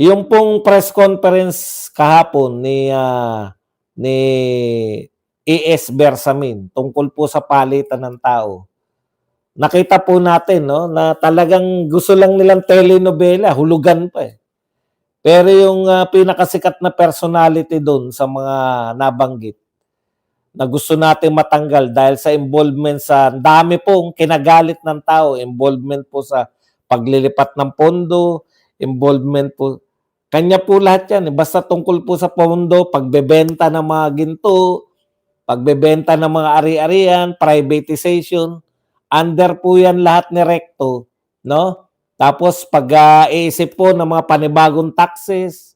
Yung pong press conference kahapon ni AS Bersamin tungkol po sa palitan ng tao, nakita po natin 'no, na talagang gusto lang nilang telenovela, hulugan pa, eh. Pero yung, pinakasikat na personality dun sa mga nabanggit na gusto nating matanggal dahil sa involvement sa dami pong kinagalit ng tao, involvement po sa paglilipat ng pondo, involvement po kanya po lahat yan, eh, basta tungkol po sa pondo, pagbebenta ng mga ginto, pagbebenta ng mga ari-arian, privatization, under po yan lahat ni Recto, no? Tapos pag-iisip po ng mga panibagong taxes,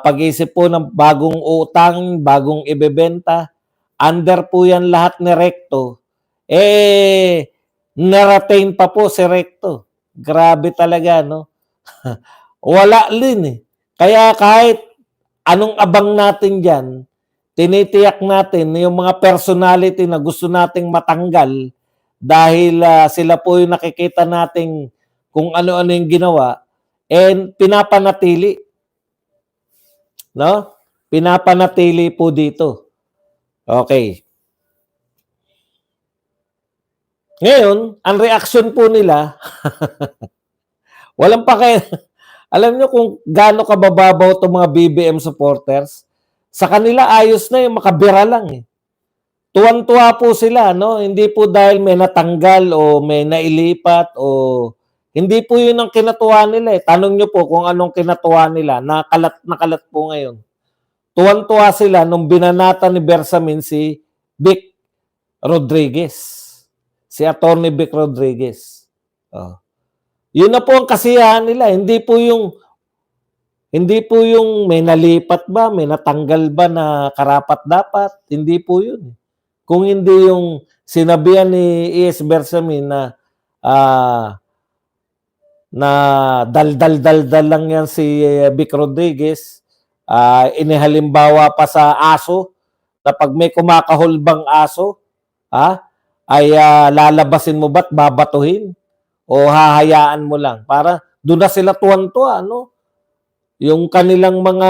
pag-iisip po ng bagong utang, bagong ibebenta, under po yan lahat ni Recto. Eh, na-retain pa po si Recto. Grabe talaga, no? Wala din eh. Kaya kahit anong abang natin dyan, tinitiyak natin yung mga personality na gusto nating matanggal dahil sila po yung nakikita nating kung ano-ano yung ginawa, and pinapanatili. No? Pinapanatili po dito. Okay. Ngayon, ang reaction po nila, walang pake. Alam nyo kung gaano kabababaw itong mga BBM supporters? Sa kanila ayos na yung makabira lang eh. Tuwan-tuwa po sila, no? Hindi po dahil may natanggal o may nailipat o hindi po yun ang kinatuwa nila eh. Tanong nyo po kung anong kinatuwa nila. Nakalat po ngayon. Tuwan-tuwa sila nung binanata ni Bersamin si Vic Rodriguez. Si Atty. Vic Rodriguez. Oh. Yun na po ang kasiyahan nila. Hindi po yung may nalipat ba, may natanggal ba na karapat-dapat. Hindi po yun. Kung hindi yung sinabihan ni AS Bersamin na dal-dal lang yan si Vic Rodriguez, inihalimbawa pa sa aso, na pag may kumakahulbang aso, ay lalabasin mo ba't babatuhin? O hahayaan mo lang? Para doon na sila tuwan-tuwa, no? Yung kanilang mga,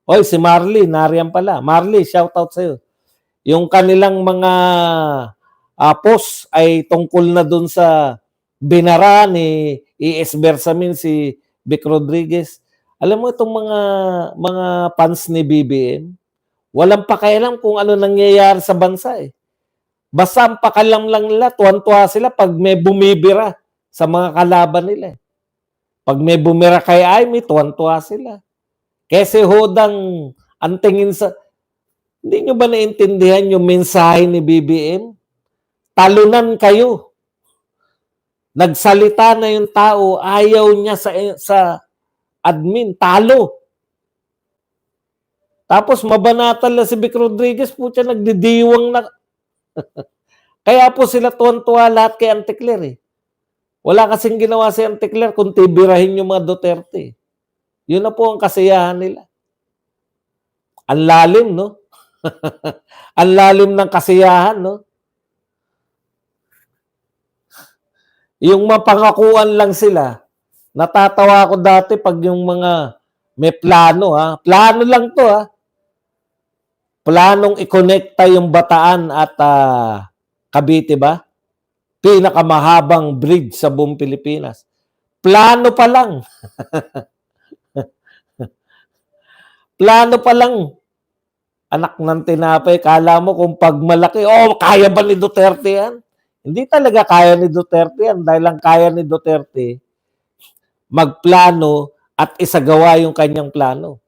oy, si Marley, nariyan pala. Marley, shoutout sa'yo. Yung kanilang mga post ay tungkol na doon sa binara ni AS Bersamin si Vic Rodriguez. Alam mo itong mga fans ni BBM, walang pakialam kung ano nangyayari sa bansa eh. Basta ang pakialam lang nila, tuwan-tuwa sila pag may bumibira sa mga kalaban nila. Pag may bumira kay Amy, tuwan-tuwa sila. Kasi hodang ang tingin sa... Hindi nyo ba naintindihan yung mensahe ni BBM? Talunan kayo. Nagsalita na yung tao, ayaw niya sa admin, talo. Tapos mabanatan na si Vic Rodriguez, putya, nagdidiwang na. Kaya po sila tuwan-tuwa lahat kay Anticler eh. Wala kasing ginawa si Anticler kung tibirahin yung mga Duterte. Yun na po ang kasiyahan nila. Ang lalim, no? Ang lalim ng kasiyahan, no? Yung mapangakuan lang sila. Natatawa ako dati pag yung mga may plano, Plano lang to, Planong i-connecta yung Bataan at Cavite ba? Pinakamahabang bridge sa buong Pilipinas. Plano pa lang. Plano pa lang. Anak ng tinapay, kala mo kung pag malaki, kaya ba ni Duterte yan? Hindi talaga kaya ni Duterte yan dahil lang kaya ni Duterte magplano at isagawa yung kanyang plano.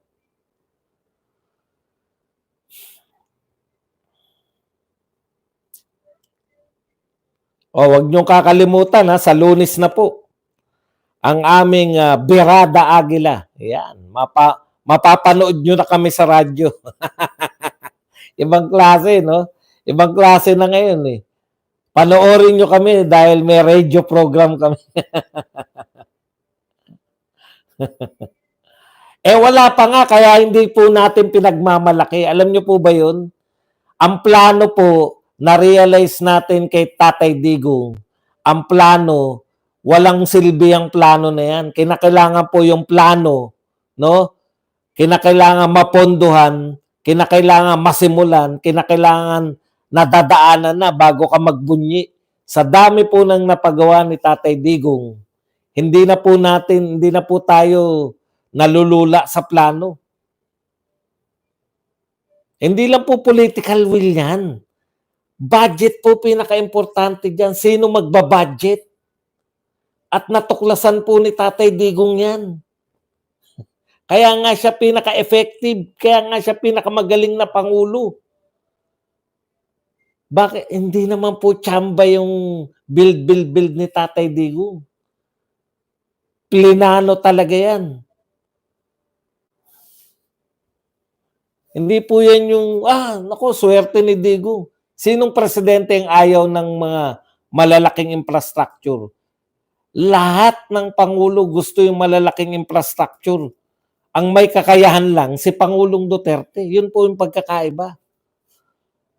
Wag niyong kakalimutan sa Lunes na po ang aming Birada Agila. Ayan, mapapanood niyo na kami sa radyo. Ibang klase, no? Ibang klase na ngayon eh. Panoorin niyo kami dahil may radio program kami. Wala pa nga kaya hindi po natin pinagmamalaki. Alam niyo po ba 'yun? Ang plano po na-realize natin kay Tatay Digong, ang plano walang silbi ang plano na yan. Kinakailangan po yung plano, no? Kinakailangan mapondohan, kinakailangan masimulan, kinakailangan nadadaanan na bago ka magbunyi. Sa dami po ng napagawa ni Tatay Digong, hindi na po tayo nalulula sa plano. Hindi lang po political will yan. Budget po pinaka-importante dyan. Sino magba-budget? At natuklasan po ni Tatay Digong yan. Kaya nga siya pinaka-effective. Kaya nga siya pinakamagaling na Pangulo. Bakit? Hindi naman po tsamba yung build ni Tatay Digong. Plinano talaga yan. Hindi po yan yung, naku, swerte ni Digong. Sinong presidente ang ayaw ng mga malalaking infrastructure? Lahat ng Pangulo gusto yung malalaking infrastructure. Ang may kakayahan lang, si Pangulong Duterte. Yun po yung pagkakaiba.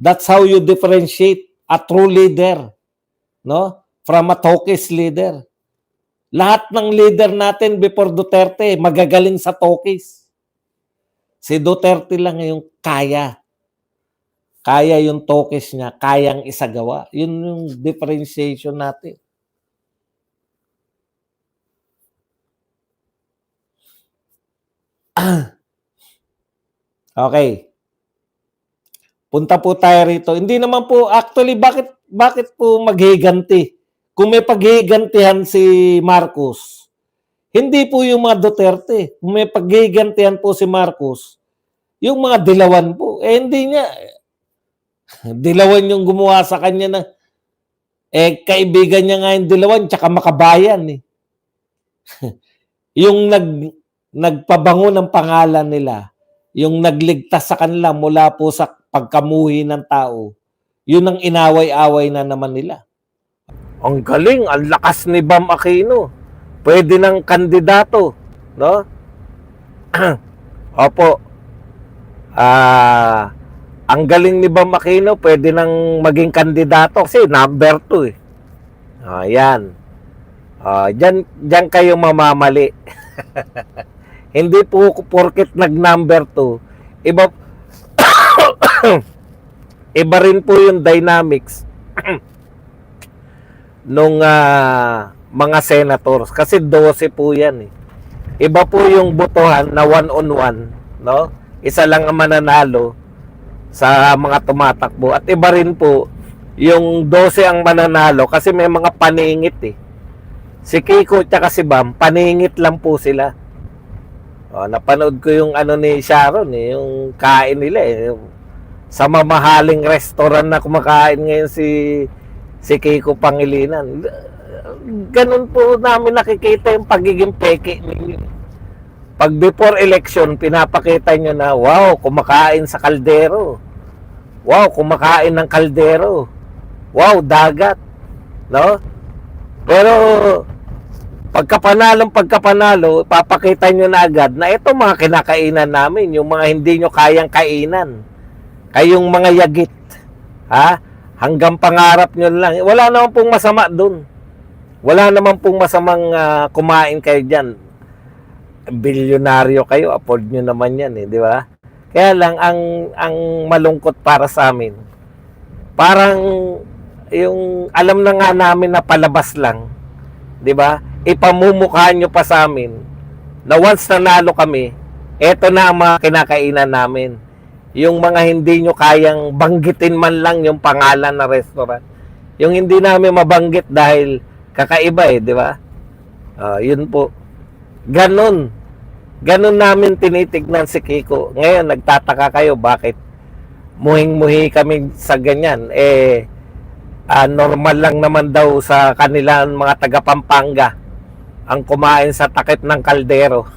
That's how you differentiate a true leader, no? From a talkies leader. Lahat ng leader natin before Duterte, magagaling sa talkies. Si Duterte lang yung kaya. Kaya yung talkies niya, kayang isagawa. Yun yung differentiation natin. Okay. Punta po tayo rito. Hindi naman po, actually, bakit po maghiganti? Kung may paghigantihan si Marcos, hindi po yung mga Duterte. Kung may paghigantihan po si Marcos, yung mga Dilawan po. Hindi niya. Dilawan yung gumawa sa kanya na, kaibigan niya nga yung Dilawan, tsaka makabayan eh. Yung nagpabango ng pangalan nila, yung nagligtas sa kanila mula po sa pagkamuhi ng tao, yun ang inaway-away na naman nila. Ang galing, ang lakas ni Bam Aquino. Pwede ng kandidato, no? Opo. Ang galing ni Bam Aquino, pwede nang maging kandidato kasi number 2 eh. Ayan. Diyan kayo mamamali. Hindi po porket nag-number 2, iba rin po yung dynamics nung mga senators. Kasi 12 po yan eh. Iba po yung botohan na one-on-one, no? Isa lang ang mananalo sa mga tumatakbo. At iba rin po yung 12 ang mananalo kasi may mga paningit eh. Si Kiko at si Bam, paningit lang po sila. Napanood ko yung ano ni Sharon eh, yung kain nila eh. Sa mamahaling restaurant na kumakain ngayon si Kiko Pangilinan. Ganun po namin nakikita yung pagiging peke ninyo. Pag before election, pinapakita nyo na, wow, kumakain sa kaldero. Wow, kumakain ng kaldero. Wow, dagat. No? Pero pagkapanalo, papakita nyo na agad na ito mga kinakainan namin, yung mga hindi nyo kayang kainan. Kayong mga yagit. Ha? Hanggang pangarap nyo lang. Wala naman pong masama dun. Wala naman pong masamang kumain kayo dyan. Bilyonaryo kayo, afford nyo naman yan eh, di ba? Kaya lang, ang malungkot para sa amin, parang yung alam na nga namin na palabas lang, di ba? Ipamumukha nyo pa sa amin na once nanalo kami, eto na ang mga kinakainan namin. Yung mga hindi nyo kayang banggitin man lang yung pangalan na restaurant. Yung hindi namin mabanggit dahil kakaiba eh, di ba? Yun po. Ganon namin tinitignan si Kiko. Ngayon, nagtataka kayo bakit muhing-muhi kami sa ganyan. Normal lang naman daw sa kanilang mga taga Pampanga ang kumain sa takip ng kaldero.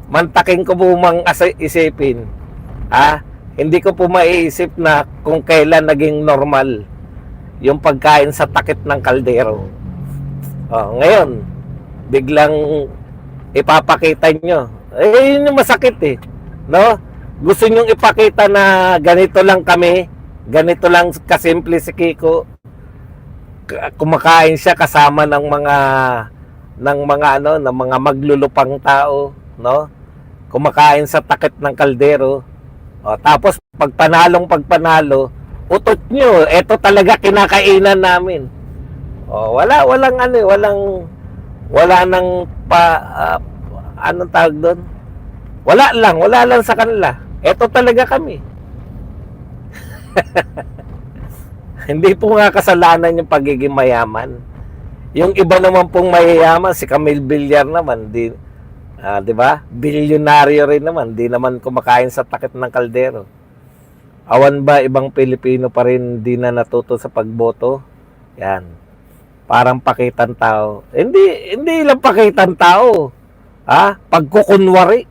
Mantaking ko po mang isipin. Hindi ko po maiisip na kung kailan naging normal yung pagkain sa takip ng kaldero. Ngayon, biglang ipapakita nyo. Yun yung masakit eh. No? Gusto nyong ipakita na ganito lang kami, ganito lang kasimple si Kiko. kumakain siya kasama ng mga ano, ng mga maglulupang tao, no? Kumakain sa takip ng kaldero. O, tapos pagpanalo, utot nyo, eto talaga kinakainan namin. O, walang ano, wala nang anong tawag doon? Wala lang sa kanila. Eto talaga kami. Hindi po nga kasalanan yung pagiging mayaman. Yung iba naman pong mayayaman, si Camille Villar naman, di ba? Bilyonaryo rin naman, di naman kumakain sa takip ng kaldero. Awan ba ibang Pilipino pa rin di na natuto sa pagboto? Yan. Parang pakitan tao. Hindi lang pakitan tao. Pagkukunwari.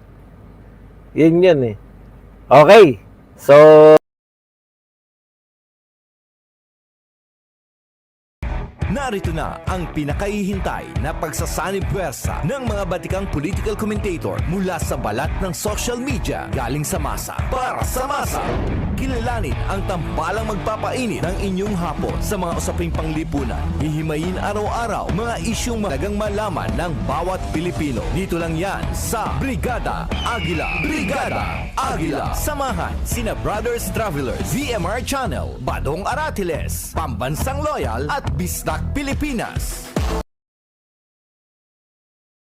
Yun eh. Okay. So, narito na ang pinakaihintay na pagsasanib puwersa ng mga batikang political commentator mula sa balat ng social media galing sa masa. Para sa masa, kilalanin ang tampalang magpapainit ng inyong hapon sa mga usaping panglipunan. Hihimayin araw-araw mga isyong malagang malaman ng bawat Pilipino. Dito lang yan sa Brigada Agila. Brigada Agila. Samahan sina Brothers Travelers, VMR Channel, Badong Aratiles, Pambansang Loyal at Bistak Pilipinas.